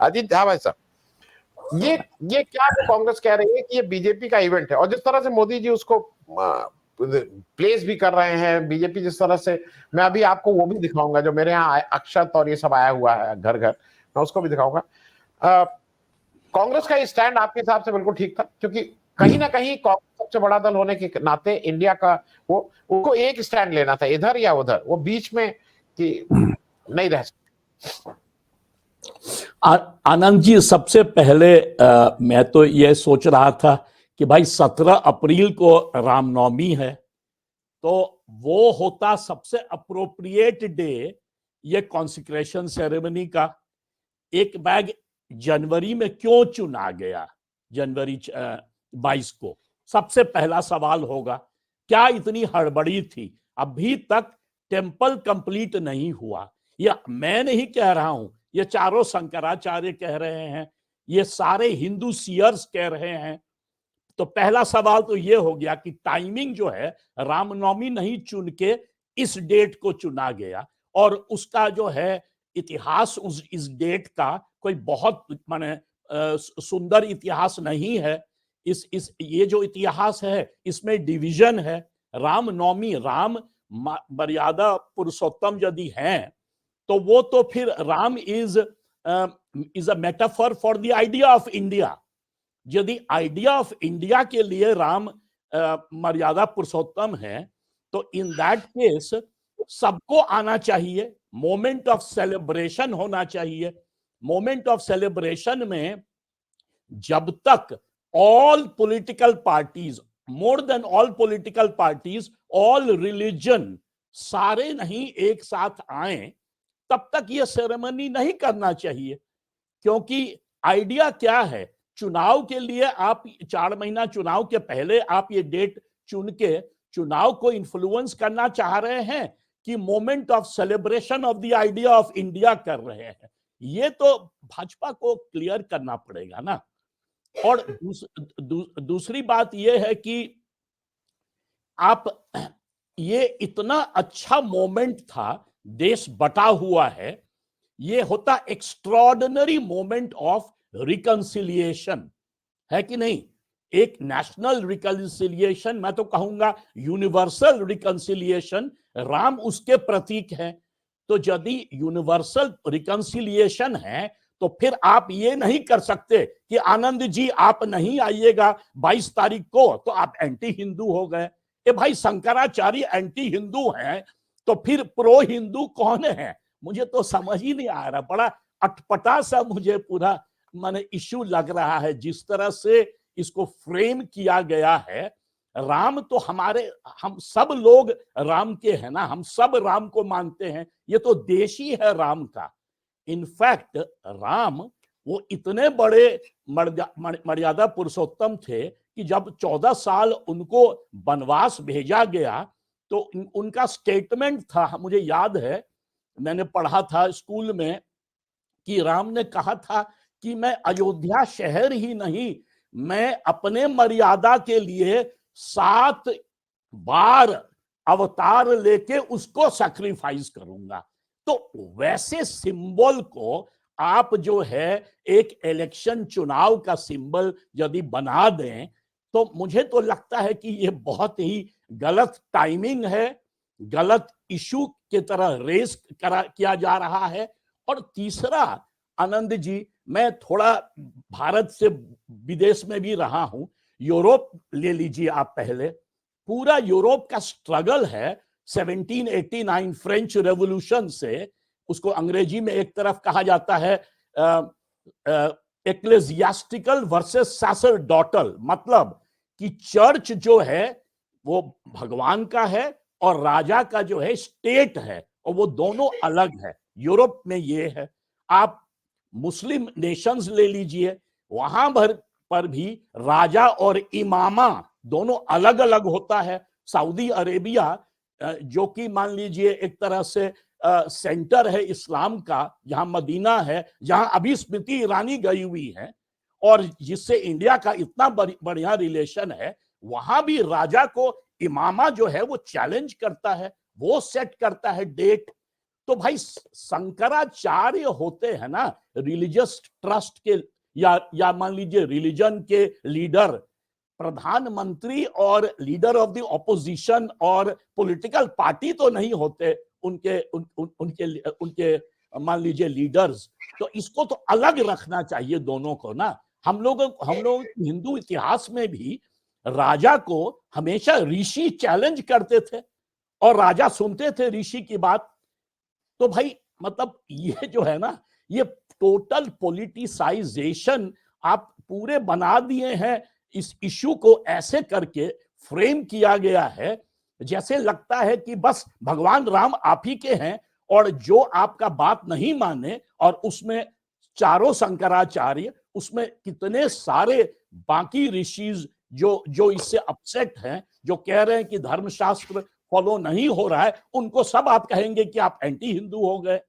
अजीत, हाँ भाई साहब, ये क्या जो कांग्रेस कह रही है कि ये बीजेपी का इवेंट है, और जिस तरह से मोदी जी उसको प्लेस भी कर रहे हैं, बीजेपी जिस तरह से, मैं अभी आपको वो भी दिखाऊंगा जो मेरे यहाँ अक्षत और ये सब आया हुआ है घर घर, मैं उसको भी दिखाऊंगा। कांग्रेस का ये स्टैंड आपके हिसाब से बिल्कुल ठीक था, क्योंकि कहीं ना कहीं कांग्रेस सबसे बड़ा दल होने के नाते इंडिया का वो, उनको एक स्टैंड लेना था, इधर या उधर, वो बीच में कि नहीं रह सकते। आनंद जी, सबसे पहले मैं तो यह सोच रहा था कि भाई 17 अप्रैल को रामनवमी है, तो वो होता सबसे अप्रोप्रिएट डे ये कॉन्सिक्रेशन सेरेमनी का। एक बैग जनवरी में क्यों चुना गया, जनवरी 22 को? सबसे पहला सवाल होगा, क्या इतनी हड़बड़ी थी? अभी तक टेम्पल कंप्लीट नहीं हुआ। यह मैं नहीं कह रहा हूं, ये चारों शंकराचार्य कह रहे हैं, ये सारे हिंदू सीयर्स कह रहे हैं। तो पहला सवाल तो ये हो गया कि टाइमिंग जो है, रामनवमी नहीं चुन के इस डेट को चुना गया, और उसका जो है इतिहास, उस इस डेट का कोई बहुत माने सुंदर इतिहास नहीं है। इस ये जो इतिहास है इसमें डिवीजन है। रामनवमी, राम मर्यादा पुरुषोत्तम यदि हैं, तो वो तो फिर Ram is a metaphor for the idea of India. यदि आइडिया ऑफ इंडिया के लिए राम मर्यादा पुरुषोत्तम है, तो इन दैट केस सबको आना चाहिए, मोमेंट ऑफ सेलिब्रेशन होना चाहिए। मोमेंट ऑफ सेलिब्रेशन में जब तक all political parties, more than all political parties, all religion सारे नहीं एक साथ आए, तब तक यह सेरेमनी नहीं करना चाहिए। क्योंकि आइडिया क्या है, चुनाव के लिए आप 4 महीना चुनाव के पहले आप ये डेट चुन के चुनाव को इन्फ्लुएंस करना चाह रहे हैं कि moment of celebration of the idea of India कर रहे हैं? ये तो भाजपा को क्लियर करना पड़ेगा ना। और दूसरी बात यह है कि आप, ये इतना अच्छा मोमेंट था, देश बटा हुआ है, ये होता एक्स्ट्रॉर्डिनरी मोमेंट ऑफ रिकंसिलिएशन, है कि नहीं? एक नेशनल रिकंसिलिएशन, मैं तो कहूंगा यूनिवर्सल रिकंसिलिएशन, राम उसके प्रतीक हैं। तो यदि यूनिवर्सल रिकंसिलिएशन है, तो फिर आप ये नहीं कर सकते कि आनंद जी आप नहीं आइएगा 22 तारीख को, तो आप एंटी हिंदू हो गए। ए भाई, शंकराचार्य एंटी हिंदू हैं, तो फिर प्रो हिंदू कौन है? मुझे तो समझ ही नहीं आ रहा, बड़ा अटपटा सा मुझे पूरा माने इश्यू लग रहा है, जिस तरह से इसको फ्रेम किया गया है। राम तो हमारे, हम सब लोग राम के हैं ना, हम सब राम को मानते हैं, ये तो देश ही है राम का। इनफैक्ट राम वो इतने बड़े मर्यादा पुरुषोत्तम थे कि जब 14 साल उनको वनवास भेजा गया, तो उनका स्टेटमेंट था, मुझे याद है, मैंने पढ़ा था स्कूल में, कि राम ने कहा था कि मैं अयोध्या शहर ही नहीं, मैं अपने मर्यादा के लिए 7 बार अवतार लेके उसको सैक्रिफाइस करूंगा। तो वैसे सिंबल को आप जो है एक इलेक्शन चुनाव का सिंबल यदि बना दें, तो मुझे तो लगता है कि ये बहुत ही गलत टाइमिंग है, गलत इशू की तरह रेस किया जा रहा है। और तीसरा, आनंद जी, मैं थोड़ा भारत से विदेश में भी रहा हूं, यूरोप ले लीजिए आप पहले, पूरा यूरोप का स्ट्रगल है 1789 फ्रेंच रेवोल्यूशन से, उसको अंग्रेजी में एक तरफ कहा जाता है एक्लेसियास्टिकल वर्सेस सैसरडोटल, मतलब कि चर्च जो है वो भगवान का है और राजा का जो है स्टेट है, और वो दोनों अलग है। यूरोप में ये है। आप मुस्लिम नेशंस ले लीजिए, वहां भर पर भी राजा और इमामा दोनों अलग अलग होता है। सऊदी अरेबिया जो कि मान लीजिए एक तरह से सेंटर है इस्लाम का, जहां मदीना है, जहां अभी स्मृति ईरानी गई हुई है, और जिससे इंडिया का इतना बढ़िया रिलेशन है, वहां भी राजा को इमामा जो है वो चैलेंज करता है, वो सेट करता है डेट। तो भाई शंकराचार्य होते हैं ना रिलीजियस ट्रस्ट के, या मान लीजिए रिलीजन के लीडर, प्रधानमंत्री और लीडर ऑफ द ऑपोजिशन और पॉलिटिकल पार्टी तो नहीं होते उनके उनके मान लीजिए लीडर्स। तो इसको तो अलग रखना चाहिए दोनों को ना। हम लोग हिंदू इतिहास में भी राजा को हमेशा ऋषि चैलेंज करते थे और राजा सुनते थे ऋषि की बात। तो भाई मतलब ये जो है ना, ये टोटल पॉलिटिसाइजेशन आप पूरे बना दिए हैं। इस इशू को ऐसे करके फ्रेम किया गया है जैसे लगता है कि बस भगवान राम आप ही के हैं, और जो आपका बात नहीं माने, और उसमें चारों शंकराचार्य, उसमें कितने सारे बाकी ऋषिज जो इससे अपसेट हैं, जो कह रहे हैं कि धर्मशास्त्र फॉलो नहीं हो रहा है, उनको सब आप कहेंगे कि आप एंटी हिंदू हो गए।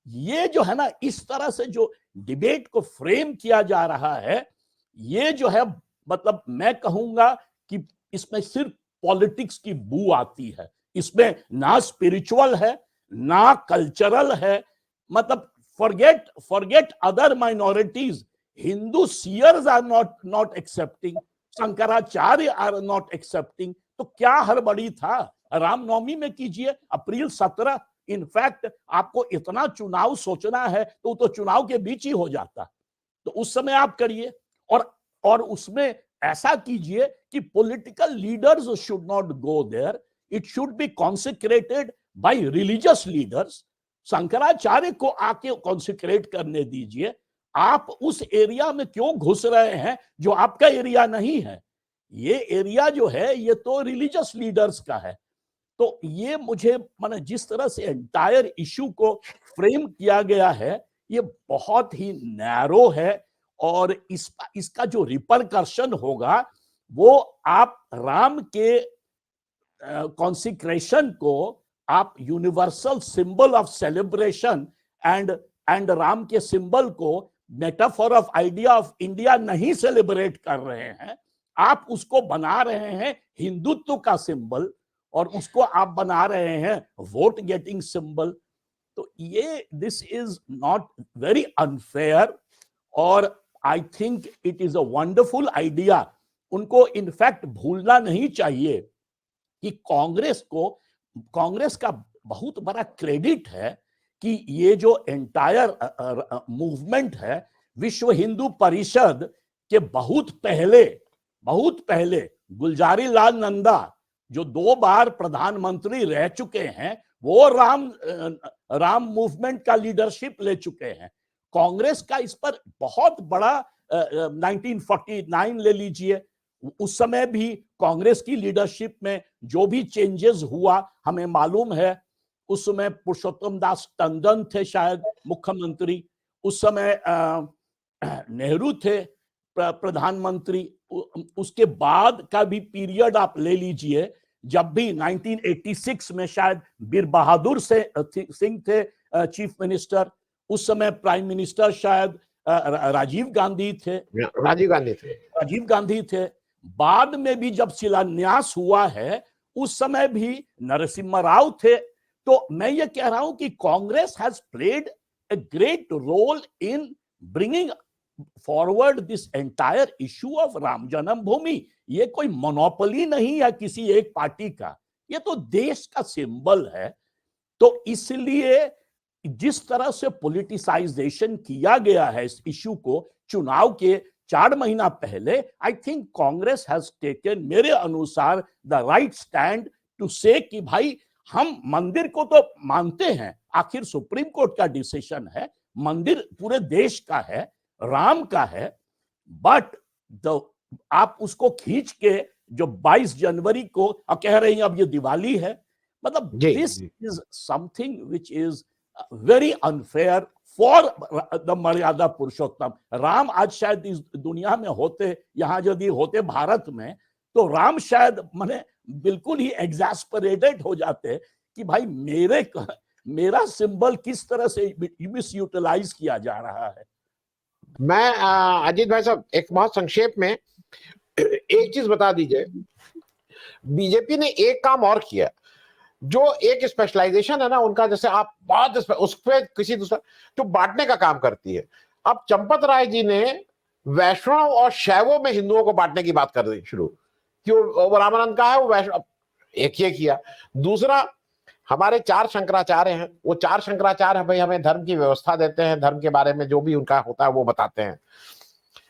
ये जो है ना, इस तरह से जो डिबेट को फ्रेम किया जा रहा है, ये जो है मतलब मैं कहूंगा कि इसमें सिर्फ पॉलिटिक्स की बू आती है। इसमें ना स्पिरिचुअल है ना कल्चरल है। मतलब forget other minorities, Hindu seers are not accepting, Shankaracharya are not accepting. तो क्या हड़बड़ी था? रामनवमी में कीजिए, अप्रैल 17। इनफैक्ट आपको इतना चुनाव सोचना है तो चुनाव के बीच ही हो जाता, तो उस समय आप करिए। और उसमें ऐसा कीजिए कि political leaders should not go there, it should be consecrated by religious leaders. Shankaracharya को आके कॉन्सेक्रेट करने दीजिए। आप उस एरिया में क्यों घुस रहे हैं जो आपका एरिया नहीं है? ये एरिया जो है ये तो रिलीजियस लीडर्स का है। तो ये मुझे माने जिस तरह से एंटायर इशू को फ्रेम किया गया है, ये बहुत ही नैरो है, और इसका जो रिपरकर्शन होगा वो आप राम के कॉन्सिक्रेशन को आप universal symbol of celebration and Ram के सिंबल को metaphor of idea of India नहीं सेलिब्रेट कर रहे हैं, आप उसको बना रहे हैं हिंदुत्व का सिंबल, और उसको आप बना रहे हैं वोट गेटिंग सिंबल। तो ये this is not very unfair, और I think it is a wonderful idea. उनको इनफैक्ट भूलना नहीं चाहिए कि कांग्रेस का बहुत बड़ा क्रेडिट है कि ये जो एंटायर मूवमेंट है, विश्व हिंदू परिषद के बहुत पहले गुलजारी लाल नंदा जो 2 बार प्रधानमंत्री रह चुके हैं, वो राम मूवमेंट का लीडरशिप ले चुके हैं। कांग्रेस का इस पर बहुत बड़ा 1949 ले लीजिए, उस समय भी कांग्रेस की लीडरशिप में जो भी चेंजेस हुआ हमें मालूम है। उस समय पुरुषोत्तम दास टंडन थे शायद मुख्यमंत्री, उस समय नेहरू थे प्रधानमंत्री। उसके बाद का भी पीरियड आप ले लीजिए, जब भी 1986 में शायद बीर बहादुर सिंह थे चीफ मिनिस्टर, उस समय प्राइम मिनिस्टर शायद राजीव गांधी थे। बाद में भी जब शिलान्यास हुआ है, उस समय भी नरसिम्हा राव थे। तो मैं ये कह रहा हूं कि Congress has played a great role in bringing forward this entire issue of Ram जन्मभूमि। ये कोई मोनोपोली नहीं है किसी एक पार्टी का, ये तो देश का सिंबल है। तो इसलिए जिस तरह से पॉलिटिसाइजेशन किया गया है इस इशू को चुनाव के 4 महीना पहले, I think Congress has taken मेरे अनुसार द राइट स्टैंड टू से कि भाई हम मंदिर को तो मानते हैं, आखिर सुप्रीम कोर्ट का डिसीजन है, मंदिर पूरे देश का है, राम का है, बट आप उसको खींच के जो 22 जनवरी को कह रहे हैं अब ये दिवाली है, मतलब this is something which is very unfair for the मर्यादा पुरुषोत्तम। राम आज शायद इस दुनिया में होते, यहां यदि होते भारत में, तो राम शायद माने बिल्कुल ही एग्जैस्परेटेड हो जाते कि भाई मेरा सिंबल किस तरह से मिस यूटिलाइज किया जा रहा है। मैं अजीत भाई साहब एक बहुत संक्षेप में एक चीज बता दीजिए, बीजेपी ने एक काम और किया। जो एक स्पेशलाइजेशन है ना उनका, जैसे आप बहुत उस पे किसी दूसरा जो बांटने का काम करती है। अब चंपत राय जी ने वैष्णव और शैवों में हिंदुओं को बांटने की बात कर दी शुरू, क्यों रामानंद का है वो वैष्णव, एक ये किया। दूसरा, हमारे 4 शंकराचार्य हैं, वो 4 शंकराचार्य भाई हमें धर्म की व्यवस्था देते हैं, धर्म के बारे में जो भी उनका होता है वो बताते हैं।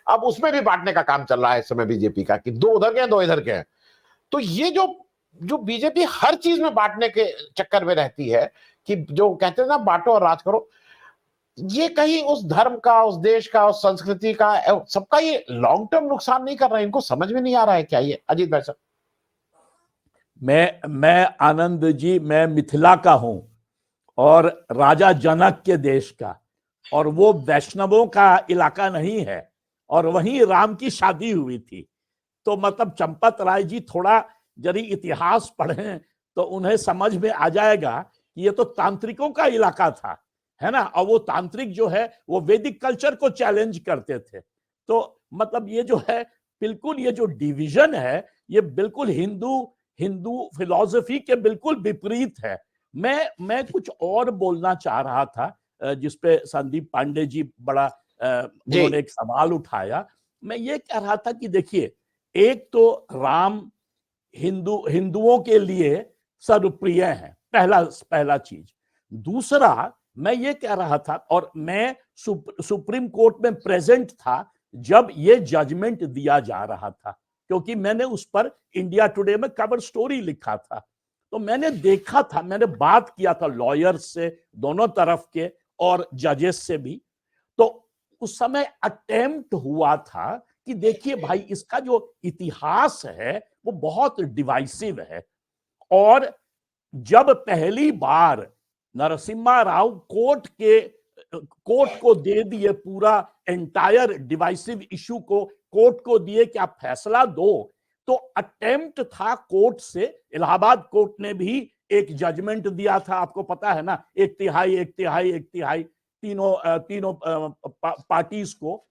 अब उसमें भी बांटने का काम चल रहा है इस समय बीजेपी का, कि 2 उधर के हैं 2 इधर के हैं। तो ये जो जो बीजेपी हर चीज में बांटने के चक्कर में रहती है, कि जो कहते हैं ना बांटो और राज करो, ये कहीं उस धर्म का, उस देश का, उस संस्कृति का, सबका ये लॉन्ग टर्म नुकसान नहीं कर रहा है? इनको समझ में नहीं आ रहा है क्या ये, अजीत भाई साहब? मैं आनंद जी, मैं मिथिला का हूं और राजा जनक के देश का, और वो वैष्णवों का इलाका नहीं है, और वहीं राम की शादी हुई थी। तो मतलब चंपत राय जी थोड़ा यदि इतिहास पढ़ें तो उन्हें समझ में आ जाएगा कि ये तो तांत्रिकों का इलाका था, है ना। और वो तांत्रिक जो है वो वैदिक कल्चर को चैलेंज करते थे। तो मतलब ये जो है बिल्कुल, ये जो डिवीजन है ये बिल्कुल हिंदू फिलॉसफी के बिल्कुल विपरीत है। मैं कुछ और बोलना चाह रहा था, जिसपे संदीप पांडे जी बड़ा उन्होंने एक सवाल उठाया। मैं ये कह रहा था कि देखिए, एक तो राम हिंदुओं के लिए सर्वप्रिय है, पहला चीज। दूसरा, मैं ये कह रहा था, और मैं सुप्रीम कोर्ट में प्रेजेंट था जब ये जजमेंट दिया जा रहा था, क्योंकि मैंने उस पर इंडिया टुडे में कवर स्टोरी लिखा था। तो मैंने देखा था, मैंने बात किया था लॉयर्स से, दोनों तरफ के और जजेस से भी। तो उस समय अटेम्प्ट हुआ था कि देखिए भाई, इसका जो इतिहास है वो बहुत डिवाइसिव है। और जब पहली बार नरसिम्हा राव कोर्ट को दे दिए पूरा एंटायर डिवाइसिव इशू को, कोर्ट को दिए कि आप फैसला दो, तो अटेम्प्ट था कोर्ट से, इलाहाबाद कोर्ट ने भी एक जजमेंट दिया था, आपको पता है ना, 1/3 तीनों पार्टीज को।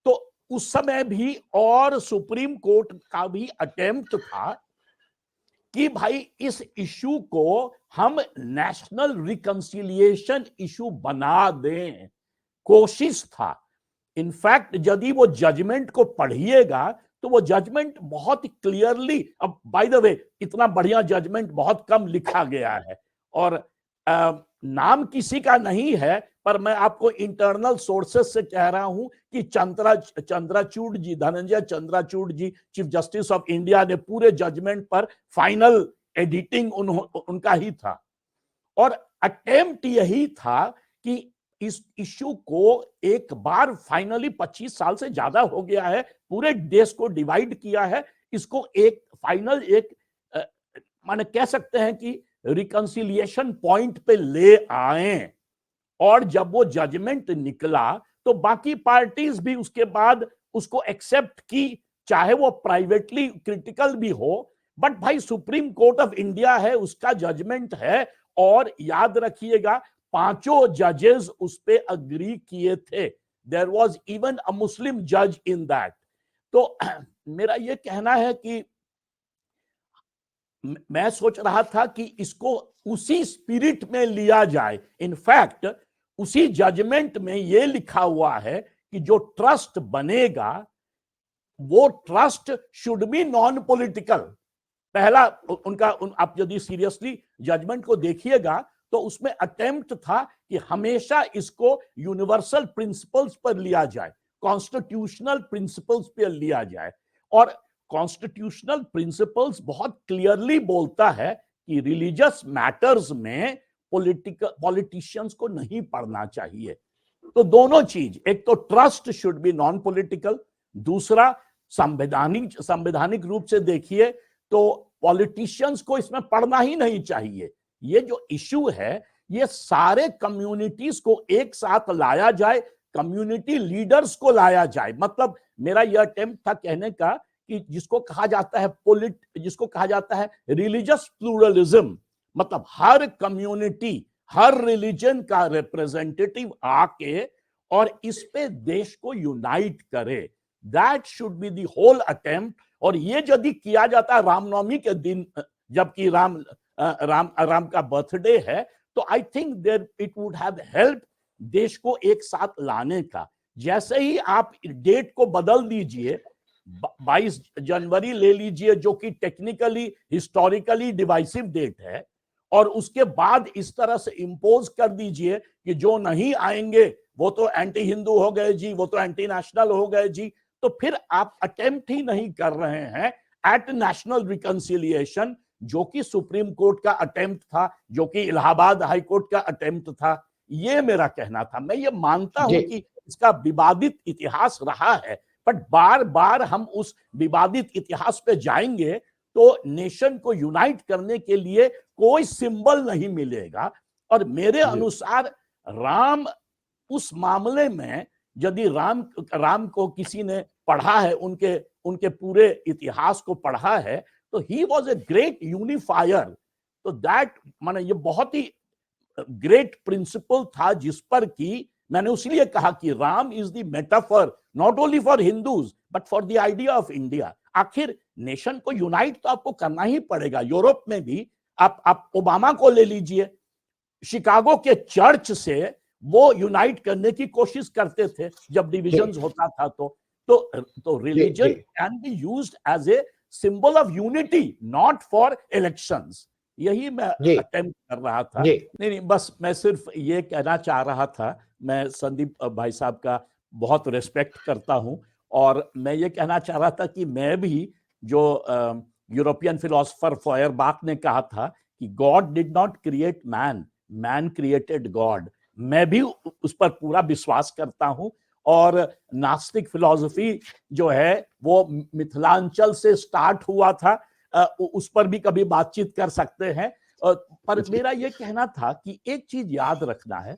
तो उस समय भी, और सुप्रीम कोर्ट का भी अटेम्प्ट था कि भाई इस इशू को हम नेशनल रिकंसिलिएशन इशू बना दें, कोशिश था। इनफैक्ट यदि वो जजमेंट को पढ़िएगा तो वो जजमेंट बहुत क्लियरली, अब बाय द वे इतना बढ़िया जजमेंट बहुत कम लिखा गया है, और नाम किसी का नहीं है, पर मैं आपको इंटरनल सोर्सेस से कह रहा हूं कि चंद्रचूड़ जी, धनंजय चंद्रचूड़ जी, चीफ जस्टिस ऑफ इंडिया ने पूरे जजमेंट पर फाइनल एडिटिंग उनका ही था। और अटेम्प्ट यही था कि इस इश्यू को एक बार फाइनली, 25 साल से ज्यादा हो गया है, पूरे देश को डिवाइड किया है, इसको एक फाइनल, एक माने कह सकते हैं कि रिकंसिलिएशन पॉइंट पे ले आए। और जब वो जजमेंट निकला तो बाकी पार्टीज भी उसके बाद उसको एक्सेप्ट की, चाहे वो प्राइवेटली क्रिटिकल भी हो। बट भाई सुप्रीम कोर्ट ऑफ इंडिया है, उसका जजमेंट है, और याद रखिएगा 5 जजेस उस पे अग्री किए थे। देयर वॉज इवन अ मुस्लिम जज इन दैट। तो मेरा ये कहना है कि मैं सोच रहा था कि इसको उसी स्पिरिट में लिया जाए। इनफैक्ट उसी जजमेंट में यह लिखा हुआ है कि जो ट्रस्ट बनेगा वो trust should be non political. पहला उनका आप यदि सीरियसली जजमेंट को देखिएगा तो उसमें अटेम्प्ट था कि हमेशा इसको यूनिवर्सल प्रिंसिपल्स पर लिया जाए, कॉन्स्टिट्यूशनल प्रिंसिपल्स पर लिया जाए। और कॉन्स्टिट्यूशनल प्रिंसिपल्स बहुत क्लियरली बोलता है कि रिलीजियस मैटर्स में पॉलिटिशियंस को नहीं पढ़ना चाहिए। तो दोनों चीज, एक तो trust should be non political, दूसरा संवैधानिक रूप से देखिए तो पॉलिटिशियंस को इसमें पढ़ना ही नहीं चाहिए। ये जो इशू है ये सारे कम्युनिटीज को एक साथ लाया जाए, कम्युनिटी लीडर्स को लाया जाए। मतलब मेरा यह अटेम्प्ट था कहने का कि जिसको कहा जाता है रिलीजियस प्लूरलिज्म, मतलब हर कम्युनिटी, हर रिलीजन का रिप्रेजेंटेटिव आके और इस पे देश को यूनाइट करे। That should be the whole attempt. और ये यदि किया जाता है रामनवमी के दिन, जबकि राम का बर्थडे है, तो I think there it would have help देश को एक साथ लाने का। जैसे ही आप डेट को बदल दीजिए, 22 जनवरी ले लीजिए जो कि टेक्निकली हिस्टोरिकली डिवाइसिव डेट है, और उसके बाद इस तरह से इंपोज कर दीजिए कि जो नहीं आएंगे वो तो एंटी हिंदू हो गए जी, वो तो एंटी नेशनल हो गए जी, तो फिर आप अटेम्प्ट ही नहीं कर रहे हैं एट नेशनल रिकंसिलिएशन, जो कि सुप्रीम कोर्ट का अटेम्प्ट था, जो कि इलाहाबाद हाई कोर्ट का अटेम्प्ट था। ये मेरा कहना था। मैं ये मानता हूं कि इसका विवादित इतिहास रहा है, बट बार बार हम उस विवादित इतिहास पे जाएंगे तो नेशन को यूनाइट करने के लिए कोई सिंबल नहीं मिलेगा। और मेरे अनुसार राम उस मामले में, यदि राम को किसी ने पढ़ा है, उनके पूरे इतिहास को पढ़ा है, तो he was a great unifier. तो दैट माने ये बहुत ही ग्रेट प्रिंसिपल था जिस पर कि मैंने उसलिए कहा कि Ram is the metaphor not only for Hindus but for the idea of India. आखिर नेशन को यूनाइट तो आपको करना ही पड़ेगा। यूरोप में भी आप ओबामा को ले लीजिए, शिकागो के चर्च से वो यूनाइट करने की कोशिश करते थे जब डिविजन्स होता था। तो religion can be used as a symbol of unity, not for elections. यही मैं अटेम्प्ट कर रहा था। नहीं, बस मैं सिर्फ ये कहना चाह रहा था, मैं संदीप भाई साहब का बहुत रिस्पेक्ट करता हूं, और मैं ये कहना चाह रहा था कि मैं भी, जो यूरोपियन फिलोसोफर फॉयरबाख ने कहा था कि God did not create man, man created God, मैं भी उस पर पूरा विश्वास करता हूं। और नास्तिक फिलॉसफी जो है वो मिथिलांचल से स्टार्ट हुआ था, उस पर भी कभी बातचीत कर सकते हैं। पर मेरा यह कहना था कि एक चीज याद रखना है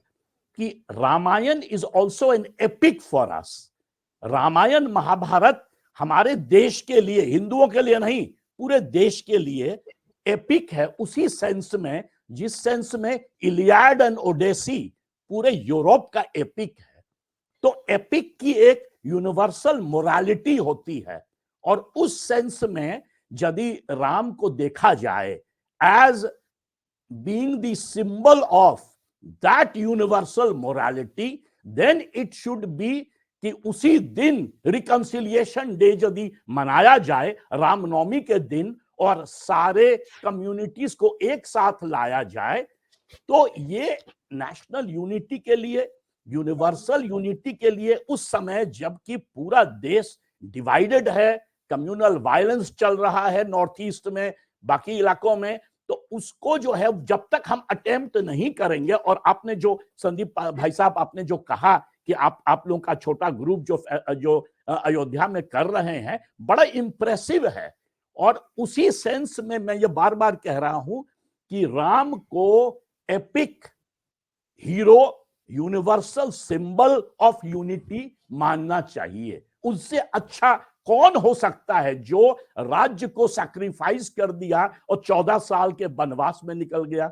कि Ramayana is also an epic for us. Ramayana Mahabharata हमारे देश के लिए, हिंदुओं के लिए नहीं, पूरे देश के लिए एपिक है, उसी सेंस में जिस सेंस में इलियाड एंड ओडेसी पूरे यूरोप का एपिक है। तो एपिक की एक यूनिवर्सल मोरालिटी होती है, और उस सेंस में यदि राम को देखा जाए as being the symbol of that universal morality, then it should be कि उसी दिन रिकंसिलिएशन डे यदि मनाया जाए, रामनवमी के दिन, और सारे कम्युनिटीज को एक साथ लाया जाए, तो ये नेशनल यूनिटी के लिए, यूनिवर्सल यूनिटी के लिए, उस समय जबकि पूरा देश डिवाइडेड है, कम्युनल वायलेंस चल रहा है नॉर्थ ईस्ट में, बाकी इलाकों में, तो उसको जो है जब तक हम अटेम्प्ट नहीं करेंगे। और आपने जो संदीप भाई साहब आपने जो कहा कि आप लोगों का छोटा ग्रुप जो अयोध्या में कर रहे हैं, बड़ा इंप्रेसिव है। और उसी सेंस में मैं ये बार बार कह रहा हूं कि राम को epic hero, universal symbol of unity मानना चाहिए। उससे अच्छा कौन हो सकता है जो राज्य को सैक्रिफाइस कर दिया और 14 साल के वनवास में निकल गया।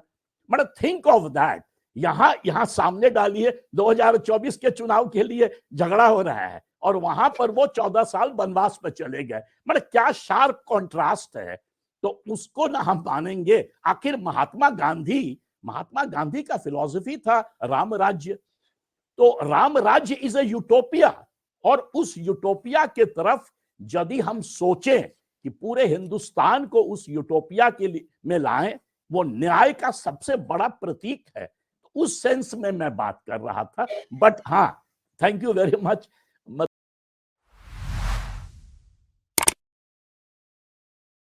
मतलब थिंक ऑफ दैट। यहां सामने डालिए 2024 के चुनाव के लिए झगड़ा हो रहा है, और वहां पर वो 14 साल वनवास में चले गए। मतलब क्या शार्प कॉन्ट्रास्ट है। तो उसको ना हम मानेंगे। आखिर महात्मा गांधी का फिलॉसफी था राम राज्य। तो राम राज्य इज ए यूटोपिया, और उस यूटोपिया के तरफ यदि हम सोचें कि पूरे हिंदुस्तान को उस यूटोपिया के लिए में लाएं, वो न्याय का सबसे बड़ा प्रतीक है। उस सेंस में मैं बात कर रहा था। बट हाँ, थैंक यू वेरी मच